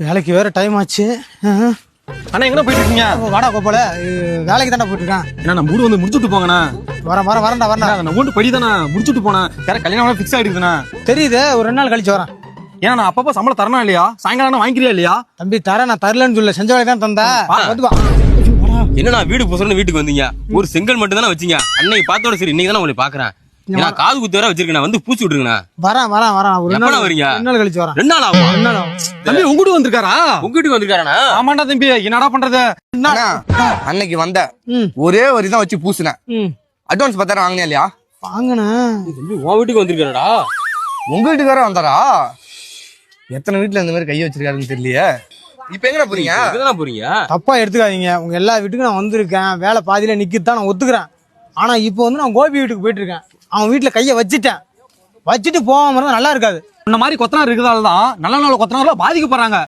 வேலைக்கு வேற டைம் ஆச்சு. அண்ணா எங்க போயிட்டு இருக்கீங்க? வாடா கோபால, வேலைக்கு தானே போயிட்டு இருக்கேன். என்ன நான் மூடு வந்து முடிச்சுட்டு போங்கண்ணா. வரேன்டா. நான் ஊண்டு படி தானே முடிச்சுட்டு போனேன். வேற கல்யாணம் ஃபிக்ஸ் ஆயிடுதுண்ணா. தெரியுது, ஒரு 2 நாள் கழிச்சு வரேன். ஏன்னா நான் அப்பப்போ சம்பளம் தரணும் இல்லையா? சாயங்காலம் வாங்கிக்கிறியா இல்லையா? தம்பி தரேன், நான் தரலன்னு சொல்ல, செஞ்ச வேலை தான் தந்தா. என்னண்ணா வீடு புதுசுன்னு வீட்டுக்கு வந்தீங்க? ஒரு செங்கல் மட்டும் தானே வச்சீங்க. அன்னைக்கு பார்த்தோட சரி, இன்னைக்கு தானே உங்களை பாக்குறேன். நான் காது குத்து வர வச்சிருக்கேன், வந்து பூச்சி விட்டுருங்கண்ணா. வரேன். ஒரு 2 நாள் வரீங்க? 2 நாள் கழிச்சு வரேன். 2 நாள் ஆகும். 2 நாள் ஆகும். தம்பி உங்ககிட்ட வந்திருக்காரா? உங்ககிட்ட வந்திருக்காரா? ஆமாண்டா தம்பி, என்னடா பண்றது? அன்னைக்கு வந்த ஒரே வரி தான் வச்சு பூசினேன். அட்வான்ஸ் 10,000 வாங்கினே இல்லையா? வாங்கினேன். தம்பி உன் வீட்டுக்கு வந்திருக்காரா? உங்க வீட்டுக்கார வந்தாரா? எத்தனை வீட்டுல இந்த மாதிரி கையை வச்சிருக்காருன்னு தெரியலையே. இப்ப எங்க போறீங்க? எங்கதான் போறீங்க? தப்பா எடுத்துக்காதீங்க. உங்க எல்லா வீட்டுக்கும் நான் வந்திருக்கேன். வேலை பாதியில நிக்கித்தான் நான் ஒத்துக்கிறேன். ஆனா இப்போ வந்து நான் கோபி வீட்டுக்கு போயிட்டு இருக்கேன். அவன் வீட்டுல கையை வச்சுட்டு போகாம இருந்தா நல்லா இருக்காது. இந்த மாதிரி கொத்தனார் இருக்கிறதால தான் நல்ல நாள் கொத்தனார்ல பாதிக்கப்படுறாங்க.